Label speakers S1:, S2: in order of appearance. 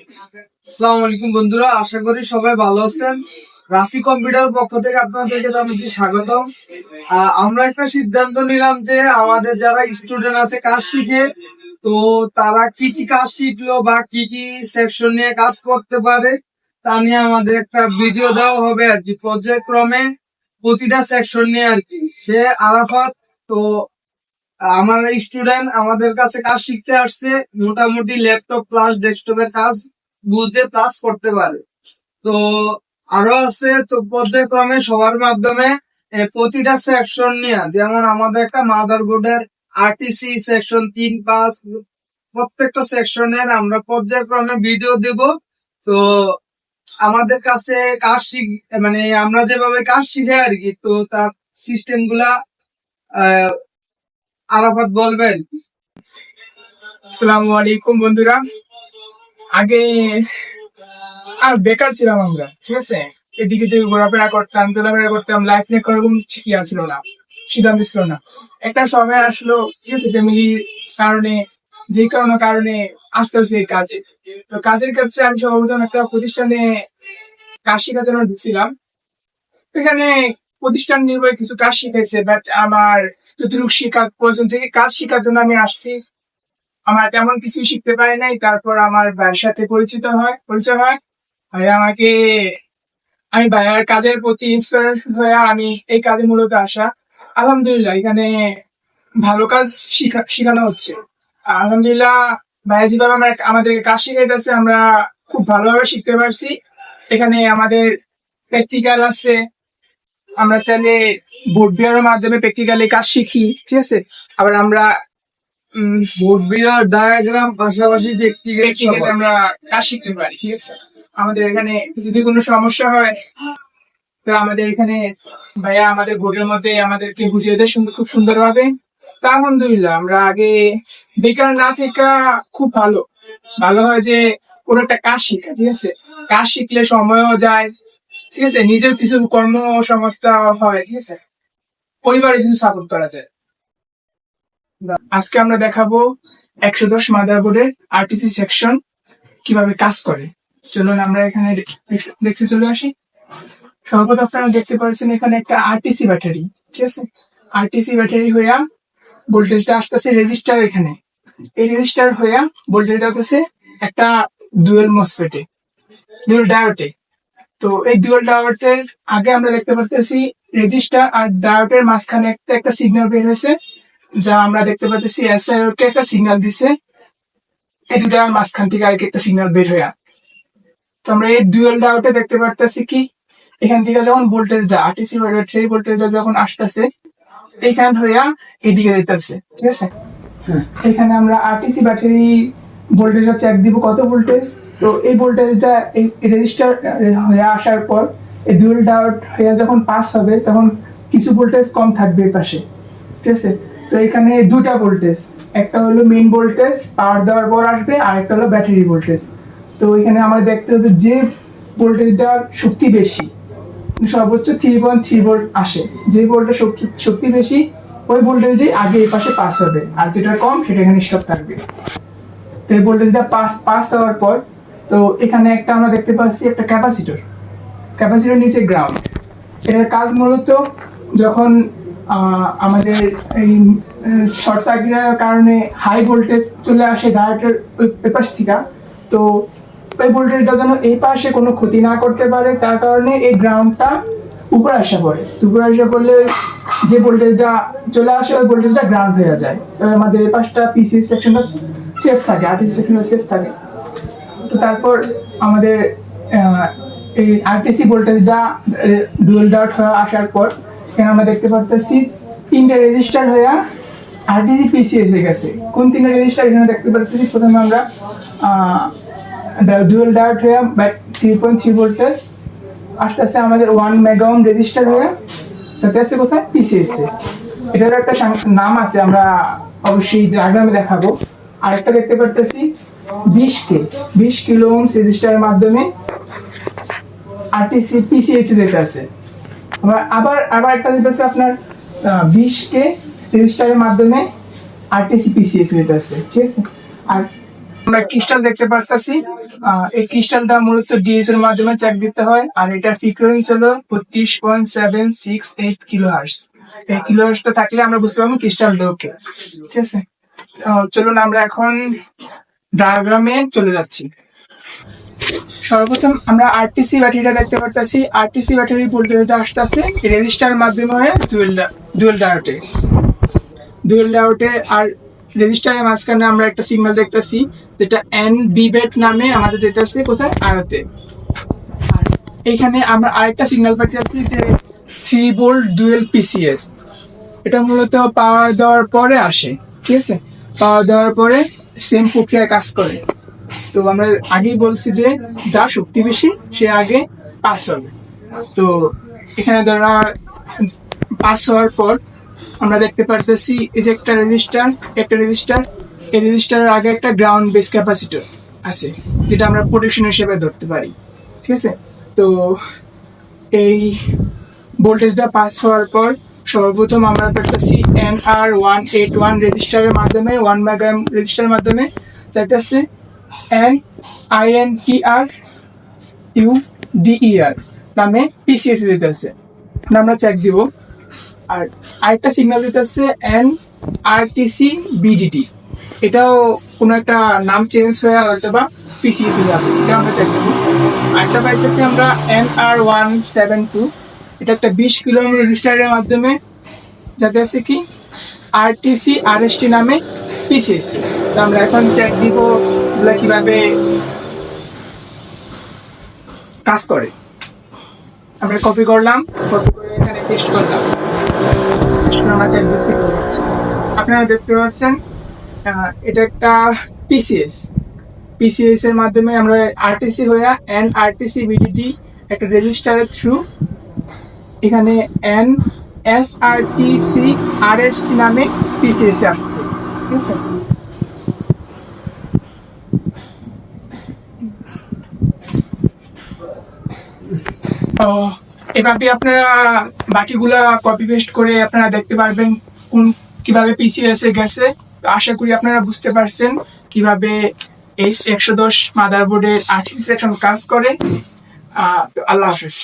S1: আসসালামু আলাইকুম বন্ধুরা, আশা করি সবাই ভালো আছেন। রাফি কম্পিউটার পক্ষ থেকে আপনাদেরকে জানাচ্ছি স্বাগতম। আমরা একটা সিদ্ধান্ত নিলাম যে আমাদের যারা স্টুডেন্ট আছে কাজ শিখে, তো তারা কি কি কাজ শিখলো বা কি কি সেকশন নিয়ে কাজ করতে পারে তা নিয়ে আমাদের একটা ভিডিও দেওয়া হবে আর কি, পর্যায়ক্রমে প্রতিটা সেকশন নিয়ে আর কি। সে আরাফাত। তো আমার স্টুডেন্ট আমাদের কাছে কাজ শিখতে আসছে, মোটামুটি ল্যাপটপ প্লাস ডেস্কটপের কাজ বুঝে প্লাস করতে পারে। তো আরো আছে, তো পর্যায়ক্রমে সবার মাধ্যমে প্রতিটা সেকশন নিয়ে, যেমন আমাদের একটা মাদারবোর্ডের আরটিসি সেকশন 3, 5, প্রত্যেকটা সেকশনের আমরা পর্যায়ক্রমে ভিডিও দেব। তো আমাদের কাছে কাজ মানে আমরা যেভাবে কাজ শিখে আর কি, তো তার সিস্টেম গুলা আরাফাত বলবেন।
S2: আসসালামু আলাইকুম বন্ধুরা। আগে আর বেকার ছিলাম আমরা, ঠিক আছে। এদিকে থেকে ঘোরাফেরা করতাম, চলাফেরা করতাম, লাইফ নিয়ে কোনো রকম ইয়া ছিল না, সিদ্ধান্ত ছিল না। একটা সময় আসলো, ঠিক আছে, ফ্যামিলির কারণে, যে কোনো কারণে আসতে হচ্ছে এই কাজে। তো কাজের ক্ষেত্রে আমি সর্বপ্রথম একটা প্রতিষ্ঠানে কাজ শেখার জন্য ঢুকছিলাম। এখানে প্রতিষ্ঠান নির্ভর কিছু কাজ শিখাইছে, বাট আমার যতটুকু শেখার প্রয়োজন থেকে কাজ শেখার জন্য আমি আসছি, আমার তেমন কিছু শিখতে পারি নাই। তারপর আমার ভাইয়ের সাথে পরিচয় হয়। ভাই আমাকে, আমি ভাইয়ার কাজের প্রতি ইন্সপিরেশন হয়ে আমি এই কাজে মূলত আসা। আলহামদুলিল্লাহ এখানে ভালো কাজ শেখানো হচ্ছে। আলহামদুলিল্লাহ ভাইয়া যেভাবে আমাদেরকে কাজ শিখাইতেছে, আমরা খুব ভালোভাবে শিখতে পারছি। এখানে আমাদের প্র্যাকটিক্যাল আছে, আমরা চাইলে বোর্ড বিয়ারের মাধ্যমে প্র্যাকটিক্যালি কাজ শিখি, ঠিক আছে। আবার আমরা
S1: বোর্ড বিয়ার ডায়াগ্রাম পাশাপাশি
S2: প্র্যাকটিক্যালি আমরা কাজ শিখতে পারি, ঠিক আছে। আমাদের এখানে যদি কোনো সমস্যা হয়, তো আমাদের এখানে ভাইয়া আমাদের বোর্ডের মধ্যে আমাদেরকে বুঝিয়ে দেয় খুব সুন্দরভাবে। তা আলহামদুলিল্লাহ আমরা আগে বেকার না থেকে খুব ভালো হয় যে কোনো একটা কাজ শিখা, ঠিক আছে। কাজ শিখলে সময়ও যায়, ঠিক আছে, নিজের কিছু কর্মসংস্থা হয়, ঠিক আছে, পরিবারে কিছু সাপোর্ট করা যায়। আজকে আমরা দেখাবো 110 মাদারবোর্ডের আরটিসি সেকশন কিভাবে কাজ করে। চলুন আমরা এখানে দেখতে চলে আসি। সর্বপ্রথম আপনারা দেখতে পাচ্ছেন এখানে একটা আরটিসি ব্যাটারি, ঠিক আছে। আরটিসি ব্যাটারি হইয়া ভোল্টেজটা আসতেছে রেজিস্টার, এখানে এই রেজিস্টার হইয়া ভোল্টেজটা আসতেছে একটা ডুয়েল মসফেটে, ডুয়েল ডায়োডে। তো এই ডুয়েল ডায়োডের আগে আমরা দেখতে পাচ্ছি রেজিস্টার আর ডায়োডের মাঝখানে একটা সিগন্যাল বের হয়েছে, যা আমরা দেখতে পাচ্ছি এসআইওকে একটা সিগন্যাল দিছে। এই দুটার মাঝখান থেকে আরেক একটা সিগন্যাল বের হইয়া, তো আমরা এই ডুয়েল ডায়োডে দেখতে পারতেছি কি এখান থেকে যখন ভোল্টেজটা আরটিসি ব্যাটারি ভোল্টেজটা যখন আসতেছে, এইখান হইয়া এদিকে যেতেছে, ঠিক আছে। এখানে আমরা আরটিসি ব্যাটারি ভোল্টেজটা চেক দিব কত ভোল্টেজ। তো এই ভোল্টেজটা এই রেজিস্টার হয়ে আসার পর এই ডুয়েল ডায়োড হয়ে যখন পাস হবে, তখন কিছু ভোল্টেজ কম থাকবে এই পাশে, ঠিক আছে। তো এখানে দুটা ভোল্টেজ, একটা হলো মেইন ভোল্টেজ পাওয়ার দেওয়ার পর আসবে, আর একটা হলো ব্যাটারি ভোল্টেজ। তো এখানে আমরা দেখতে হবে যে ভোল্টেজটার শক্তি বেশি, সর্বোচ্চ 3.3 ভোল্ট আসে, যে ভোল্টের শক্তি বেশি ওই ভোল্টেজই আগে এই পাশে পাস হবে, আর যেটা কম সেটা এখানে স্টপ থাকবে। তো এই ভোল্টেজটা পাস হওয়ার পর, তো এখানে একটা আমরা দেখতে পাচ্ছি একটা ক্যাপাসিটর নিচে গ্রাউন্ড। এটার কাজ মূলত যখন আমাদের এই শর্ট সার্কিটের কারণে হাই ভোল্টেজ চলে আসে ডায়োডের ওই পাশ থেকে, তো ওই ভোল্টেজটা যেন এই পাশে কোনো ক্ষতি না করতে পারে, তার কারণে এই গ্রাউন্ডটা উপরে আসা পড়লে যে ভোল্টেজটা চলে আসে ওই ভোল্টেজটা গ্রাউন্ড হয়ে যায়। তো আমাদের এই পাশটা পিসি সেকশনটা সেফ থাকে, আরটিসি সেকশনটা সেফ থাকে। তো তারপর আমাদের এই আরটিসি ভোল্টেজটা ডুয়াল ডায়োড হয়ে আসার পর এখানে আমরা দেখতে পারতেছি তিনটা রেজিস্টার হয়ে আরটিসি পিসি এসে গেছে। কোন তিনটা রেজিস্টার এখানে দেখতে পাচ্ছি, প্রথমে আমরা ডুয়াল ডায়োড হয়ে 3.3 ভোল্টেজ আসতে আমাদের 1 মেগা ওহম রেজিস্টার হয়ে যাতে আছে কোথায় পিসিএসে। এটার একটা নাম আছে, আমরা অবশ্যই ডায়াগ্রামে দেখাবো। আরেকটা দেখতে পারতেছি 20 কিলো ওহম রেজিস্টারের মাধ্যমে আরটিসি পিসিএসে যেটা আছে। আবার একটা যেটা আছে আপনার 20 রেজিস্টারের মাধ্যমে আরটিসি পিসিএসে যেটা আছে, ঠিক আছে। আর আমরা ক্রিস্টাল দেখতে পারতাছি। এই ক্রিস্টালটা মূলত ডিএস এর মাধ্যমে চেক দিতে হয়, আর এটার ফ্রিকোয়েন্সি হলো 32.768 কিলোহার্টজ। এই কিলোহার্টজটা থাকলে আমরা বুঝতে পারবো ক্রিস্টালটা ওকে। ঠিক আছে, চলুন আমরা এখন ডায়াগ্রামে চলে যাচ্ছি। সর্বপ্রথম আমরা আরটিসি ব্যাটারিটা দেখতে পারতাছি। আরটিসি ব্যাটারি ভোল্টেজটা আসতেছে রেজিস্টারের মাধ্যমে হয়ে ডুয়েল ডায়োডে। ডুয়েল ডায়োডে আর রেজিস্টারের মাঝখানে আমরা একটা সিগন্যাল দেখতেছি, যেটা এন বি বেট নামে আমাদের যেটা আছে কোথায়, আয়তে। আর এইখানে আমরা আরেকটা সিগন্যাল পাচ্ছি যে 3 ভোল্ট ডুয়েল পিসিএস। এটা মূলত পাওয়ার দেওয়ার পরে আসে। ঠিক আছে, পাওয়ার দেওয়ার পরে সেম প্রক্রিয়ায় কাজ করে। তো আমরা আগেই বলছি যে যার শক্তি বেশি সে আগে পাস হবে। তো এখানে ধরা পাস হওয়ার পর আমরা দেখতে পারতেছি এই যে একটা রেজিস্টার, এই রেজিস্টারের আগে একটা গ্রাউন্ড বেস ক্যাপাসিটর আছে, যেটা আমরা প্রোটেকশন হিসেবে ধরতে পারি। ঠিক আছে, তো এই ভোল্টেজটা পাস হওয়ার পর সর্বপ্রথম আমরা পারতেছি NR181 রেজিস্টারের মাধ্যমে 1 মেগা রেজিস্টারের মাধ্যমে যাইতেছে NINTRUDER নামে পিসিএস দিতেছে, আমরা চেক দিব। আর আরেকটা সিগন্যাল দিতেছে NRTC-BDT, এটাও কোনো একটা নাম চেঞ্জ হয়ে হয়তো বা পিসিএস যাবে, এটা আমরা চেক দিব। আরেকটা পাইতেছি আমরা NR172, এটা একটা 20 কিলো রেজিস্টারের মাধ্যমে যাতে আছে কি RTC-RST নামে পিসিএস। তো আমরা এখন চেক দিব এগুলা কিভাবে কাজ করে। আমরা কপি করলাম, কপি করে এখানে পেস্ট করলাম। আপনারা দেখতে পাচ্ছেন এটা একটা পিসিএস এর মাধ্যমে আমরা আরটিসি হয়ে NRTC-BDT একটা রেজিস্টারের থ্রু এখানে NSRTC-RST নামে পিসিএস আসছে। ঠিক আছে, এভাবে আপনারা বাকিগুলা কপি পেস্ট করে আপনারা দেখতে পারবেন কোন কিভাবে পিসিএস এ গেছে। তো আশা করি আপনারা বুঝতে পারছেন কিভাবে H110 মাদারবোর্ডের আরটিসি সেকশন কাজ করে। তো আল্লাহ হাফেজ।